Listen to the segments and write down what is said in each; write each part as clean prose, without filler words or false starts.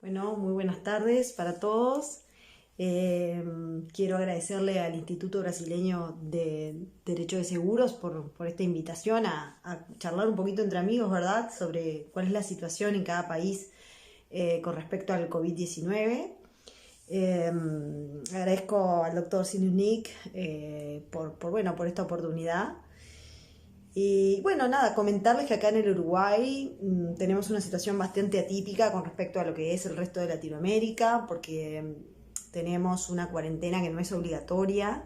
Bueno, muy buenas tardes para todos. Quiero agradecerle al Instituto Brasileño de Derecho de Seguros por esta invitación a charlar un poquito entre amigos, ¿verdad?, sobre cuál es la situación en cada país con respecto al COVID-19. Agradezco al doctor Sinusnik por esta oportunidad. Y bueno, nada, comentarles que acá en el Uruguay tenemos una situación bastante atípica con respecto a lo que es el resto de Latinoamérica, porque tenemos una cuarentena que no es obligatoria,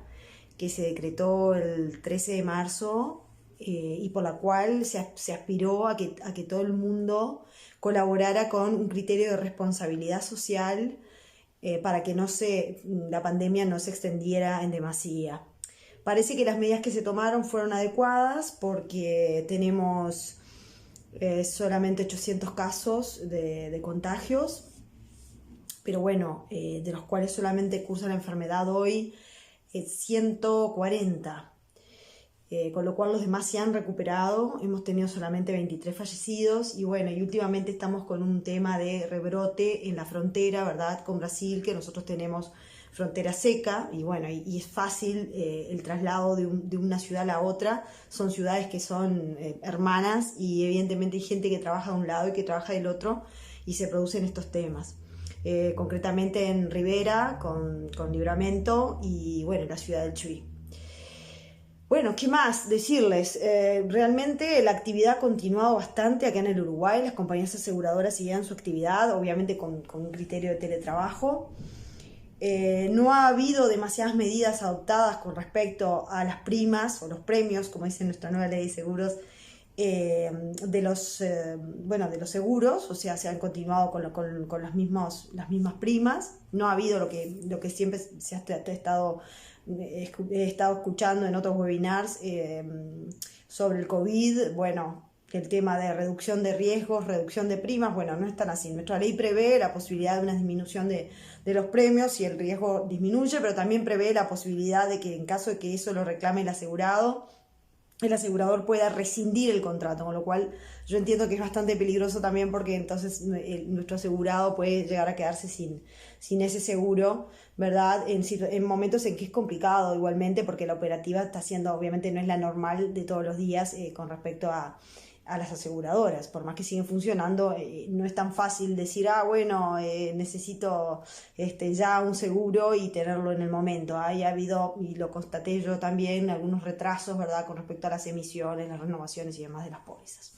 que se decretó el 13 de marzo y por la cual se aspiró a que todo el mundo colaborara con un criterio de responsabilidad social para que la pandemia no se extendiera en demasía. Parece que las medidas que se tomaron fueron adecuadas porque tenemos solamente 800 casos de contagios, pero bueno, de los cuales solamente cursa la enfermedad hoy 140. Con lo cual los demás se han recuperado, hemos tenido solamente 23 fallecidos y bueno, y últimamente estamos con un tema de rebrote en la frontera, ¿verdad?, con Brasil, que nosotros tenemos frontera seca y bueno, y es fácil el traslado de una ciudad a la otra. Son ciudades que son hermanas y evidentemente hay gente que trabaja de un lado y que trabaja del otro y se producen estos temas. Concretamente en Rivera con Livramento y bueno, la ciudad del Chuy. Bueno, ¿qué más decirles? Realmente la actividad ha continuado bastante acá en el Uruguay. Las compañías aseguradoras siguen su actividad, obviamente con un criterio de teletrabajo. No ha habido demasiadas medidas adoptadas con respecto a las primas o los premios, como dice nuestra nueva ley de seguros, de los seguros. O sea, se han continuado con las mismas primas. No ha habido lo que siempre se ha estado he estado escuchando en otros webinars sobre el COVID. Bueno, el tema de reducción de riesgos, reducción de primas, bueno, no es tan así. Nuestra ley prevé la posibilidad de una disminución de los premios si el riesgo disminuye, pero también prevé la posibilidad de que en caso de que eso lo reclame el asegurador pueda rescindir el contrato, con lo cual yo entiendo que es bastante peligroso también porque entonces nuestro asegurado puede llegar a quedarse sin ese seguro, ¿verdad? En momentos en que es complicado igualmente porque la operativa está siendo, obviamente no es la normal de todos los días con respecto a las aseguradoras. Por más que siguen funcionando, no es tan fácil decir, bueno, necesito ya un seguro y tenerlo en el momento. Ha habido, y lo constaté yo también, algunos retrasos, ¿verdad?, con respecto a las emisiones, las renovaciones y demás de las pólizas.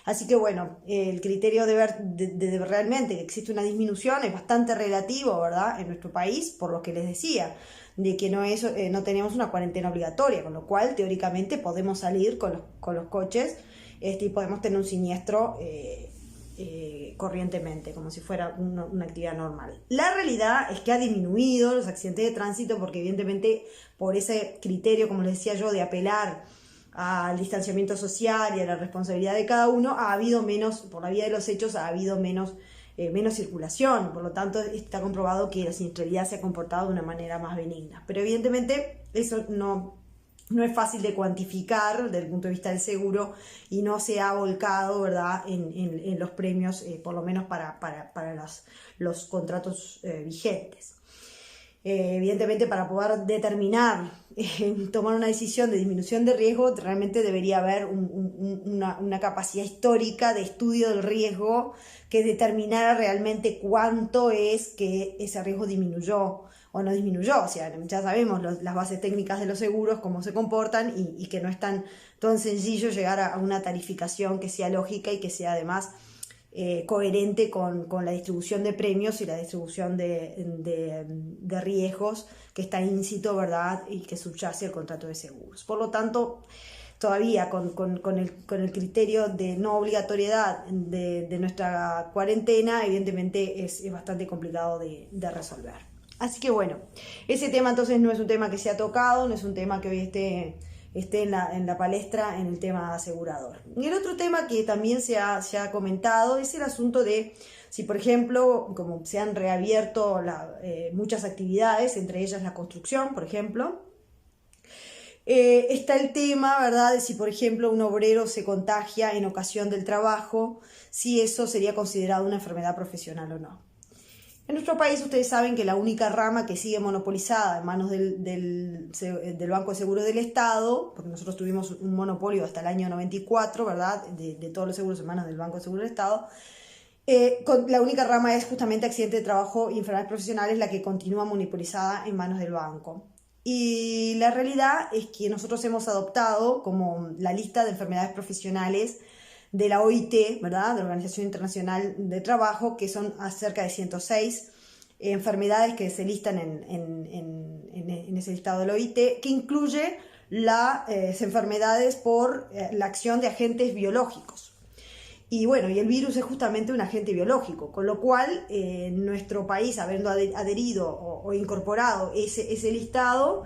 Así que bueno, el criterio de ver de realmente que existe una disminución es bastante relativo, ¿verdad?, en nuestro país, por lo que les decía, de que no tenemos una cuarentena obligatoria, con lo cual teóricamente podemos salir con los coches y podemos tener un siniestro corrientemente, como si fuera una actividad normal. La realidad es que ha disminuido los accidentes de tránsito porque evidentemente por ese criterio, como les decía yo, de apelar al distanciamiento social y a la responsabilidad de cada uno, ha habido menos, por la vía de los hechos, ha habido menos circulación. Por lo tanto, está comprobado que la siniestralidad se ha comportado de una manera más benigna. Pero evidentemente eso no es fácil de cuantificar desde el punto de vista del seguro y no se ha volcado, ¿verdad?, en los premios, por lo menos para los contratos vigentes. Evidentemente, para poder determinar, tomar una decisión de disminución de riesgo, realmente debería haber una capacidad histórica de estudio del riesgo que determinara realmente cuánto es que ese riesgo disminuyó o no disminuyó. O sea, ya sabemos las bases técnicas de los seguros, cómo se comportan y que no es tan sencillo llegar a una tarificación que sea lógica y que sea además coherente con la distribución de premios y la distribución de riesgos que está íncito, ¿verdad?, y que subyace el contrato de seguros. Por lo tanto, todavía con el criterio de no obligatoriedad de nuestra cuarentena, evidentemente es bastante complicado de resolver. Así que bueno, ese tema entonces no es un tema que se ha tocado, no es un tema que hoy esté en la palestra en el tema asegurador. Y el otro tema que también se ha comentado es el asunto de si, por ejemplo, como se han reabierto muchas actividades, entre ellas la construcción, por ejemplo, está el tema, ¿verdad?, de si, por ejemplo, un obrero se contagia en ocasión del trabajo, si eso sería considerado una enfermedad profesional o no. En nuestro país ustedes saben que la única rama que sigue monopolizada en manos del Banco de Seguros del Estado, porque nosotros tuvimos un monopolio hasta el año 94, ¿verdad?, de todos los seguros en manos del Banco de Seguros del Estado, la única rama es justamente accidente de trabajo y enfermedades profesionales, la que continúa monopolizada en manos del banco. Y la realidad es que nosotros hemos adoptado como la lista de enfermedades profesionales de la OIT, ¿verdad?, de la Organización Internacional de Trabajo, que son cerca de 106 enfermedades que se listan en ese listado de la OIT, que incluye las enfermedades por la acción de agentes biológicos. Y bueno, y el virus es justamente un agente biológico, con lo cual nuestro país, habiendo adherido o incorporado ese listado,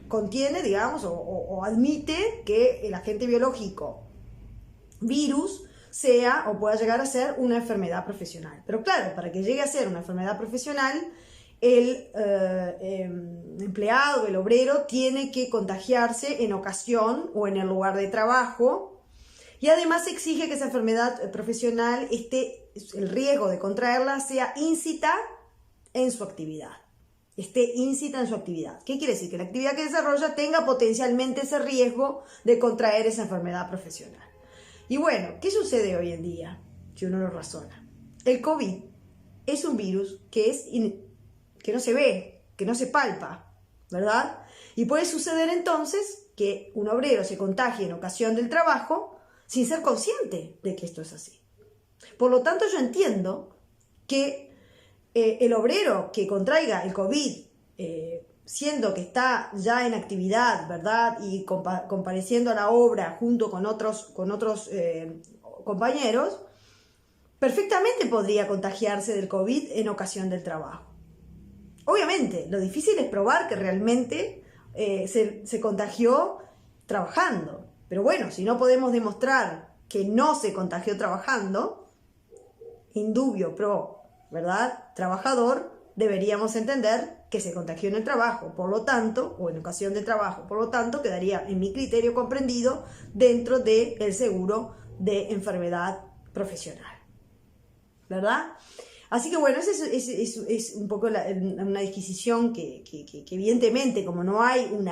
contiene, digamos, o admite que el agente biológico virus sea o pueda llegar a ser una enfermedad profesional. Pero claro, para que llegue a ser una enfermedad profesional, el empleado, el obrero, tiene que contagiarse en ocasión o en el lugar de trabajo, y además se exige que esa enfermedad profesional el riesgo de contraerla sea íncita en su actividad. ¿Qué quiere decir? Que la actividad que desarrolla tenga potencialmente ese riesgo de contraer esa enfermedad profesional. Y bueno, ¿qué sucede hoy en día? Si uno lo razona. El COVID es un virus que no se ve, que no se palpa, ¿verdad? Y puede suceder entonces que un obrero se contagie en ocasión del trabajo sin ser consciente de que esto es así. Por lo tanto, yo entiendo que el obrero que contraiga el COVID, siendo que está ya en actividad, ¿verdad?, y compareciendo a la obra junto con otros compañeros, perfectamente podría contagiarse del COVID en ocasión del trabajo. Obviamente, lo difícil es probar que realmente se contagió trabajando. Pero bueno, si no podemos demostrar que no se contagió trabajando, indubio pro, ¿verdad?, trabajador, deberíamos entender que se contagió en el trabajo, por lo tanto, o en ocasión del trabajo, por lo tanto, quedaría, en mi criterio, comprendido dentro del seguro de enfermedad profesional, ¿verdad? Así que bueno, esa es un poco una disquisición que evidentemente, como no hay un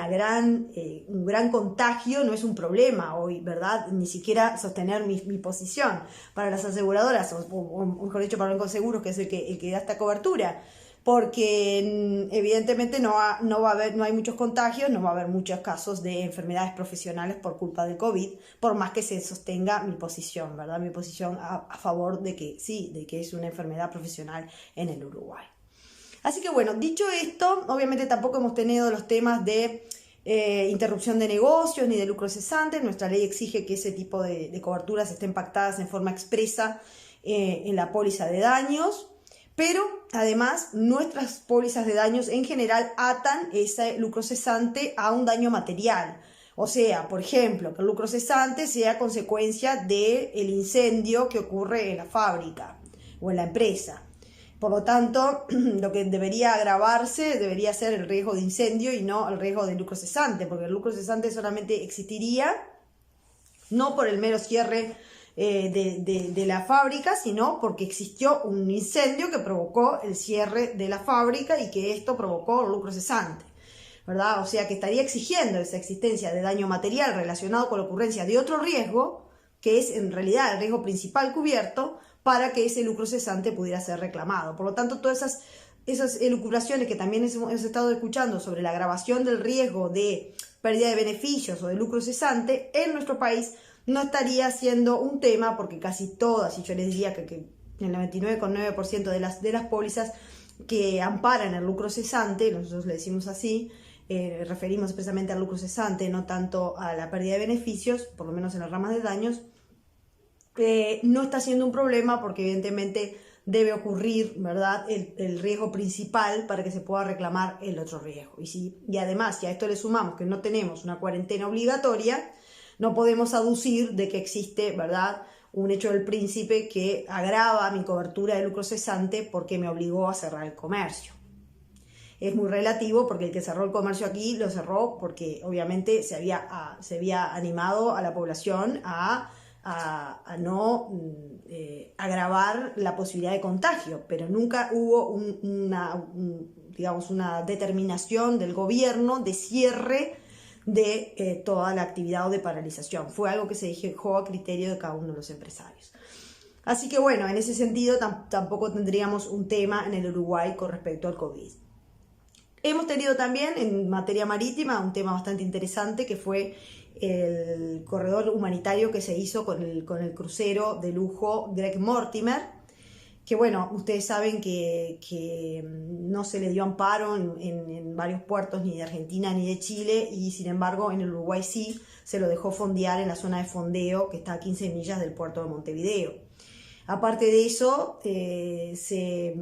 gran contagio, no es un problema hoy, ¿verdad? Ni siquiera sostener mi posición para las aseguradoras, o mejor dicho, para el Banco de Seguros, que es el que da esta cobertura, porque evidentemente no hay muchos contagios, no va a haber muchos casos de enfermedades profesionales por culpa del COVID, por más que se sostenga mi posición, ¿verdad? Mi posición a favor de que sí, de que es una enfermedad profesional en el Uruguay. Así que bueno, dicho esto, obviamente tampoco hemos tenido los temas de interrupción de negocios ni de lucro cesante. Nuestra ley exige que ese tipo de coberturas estén pactadas en forma expresa en la póliza de daños. Pero además nuestras pólizas de daños en general atan ese lucro cesante a un daño material. O sea, por ejemplo, que el lucro cesante sea consecuencia del incendio que ocurre en la fábrica o en la empresa. Por lo tanto, lo que debería agravarse debería ser el riesgo de incendio y no el riesgo de lucro cesante, porque el lucro cesante solamente existiría no por el mero cierre de la fábrica, sino porque existió un incendio que provocó el cierre de la fábrica y que esto provocó el lucro cesante, ¿verdad? O sea que estaría exigiendo esa existencia de daño material relacionado con la ocurrencia de otro riesgo, que es en realidad el riesgo principal cubierto, para que ese lucro cesante pudiera ser reclamado. Por lo tanto, todas esas elucubraciones que también hemos estado escuchando sobre la agravación del riesgo de pérdida de beneficios o de lucro cesante en nuestro país no estaría siendo un tema, porque casi todas, y yo les diría que el 99,9% de las pólizas que amparan el lucro cesante, nosotros le decimos así, referimos expresamente al lucro cesante, no tanto a la pérdida de beneficios, por lo menos en las ramas de daños, no está siendo un problema porque evidentemente debe ocurrir, ¿verdad?, el riesgo principal para que se pueda reclamar el otro riesgo. Y además, si a esto le sumamos que no tenemos una cuarentena obligatoria, no podemos aducir de que existe, ¿verdad?, un hecho del príncipe que agrava mi cobertura de lucro cesante porque me obligó a cerrar el comercio. Es muy relativo porque el que cerró el comercio aquí lo cerró porque obviamente se había animado a la población a a no agravar la posibilidad de contagio, pero nunca hubo digamos, una determinación del gobierno de cierre de toda la actividad o de paralización. Fue algo que se dejó a criterio de cada uno de los empresarios. Así que bueno, en ese sentido tampoco tendríamos un tema en el Uruguay con respecto al COVID. Hemos tenido también en materia marítima un tema bastante interesante que fue el corredor humanitario que se hizo con el crucero de lujo Greg Mortimer, que bueno, ustedes saben que no se le dio amparo en varios puertos ni de Argentina ni de Chile, y sin embargo en el Uruguay sí se lo dejó fondear en la zona de fondeo que está a 15 millas del puerto de Montevideo. Aparte de eso, se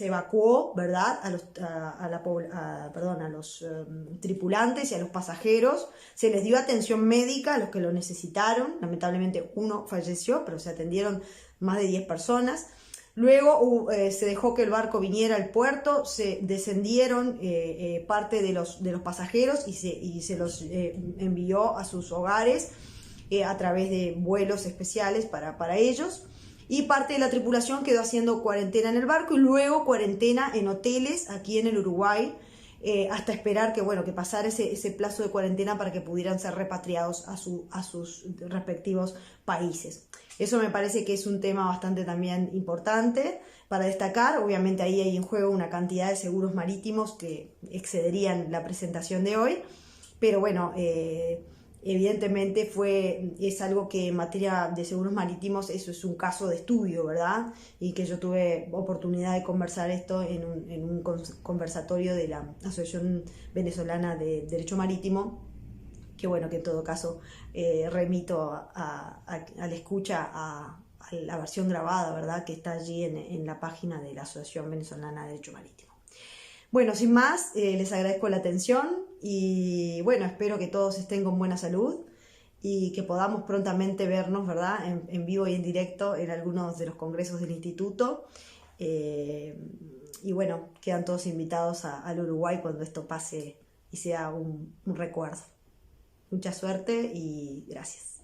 evacuó, ¿verdad?, a los tripulantes y a los pasajeros. Se les dio atención médica a los que lo necesitaron. Lamentablemente uno falleció, pero se atendieron más de 10 personas. Luego se dejó que el barco viniera al puerto, se descendieron parte de los pasajeros y se los envió a sus hogares a través de vuelos especiales para ellos. Y parte de la tripulación quedó haciendo cuarentena en el barco y luego cuarentena en hoteles aquí en el Uruguay, hasta esperar que pasara ese plazo de cuarentena para que pudieran ser repatriados a sus respectivos países. Eso me parece que es un tema bastante también importante para destacar. Obviamente ahí hay en juego una cantidad de seguros marítimos que excederían la presentación de hoy, pero bueno, evidentemente es algo que en materia de seguros marítimos eso es un caso de estudio, ¿verdad? Y que yo tuve oportunidad de conversar esto en un conversatorio de la Asociación Venezolana de Derecho Marítimo, que bueno, que en todo caso remito a la escucha a la versión grabada, ¿verdad?, que está allí en la página de la Asociación Venezolana de Derecho Marítimo. Bueno, sin más, les agradezco la atención y bueno, espero que todos estén con buena salud y que podamos prontamente vernos, ¿verdad?, en vivo y en directo en algunos de los congresos del instituto. Y bueno, quedan todos invitados al Uruguay cuando esto pase y sea un recuerdo. Mucha suerte y gracias.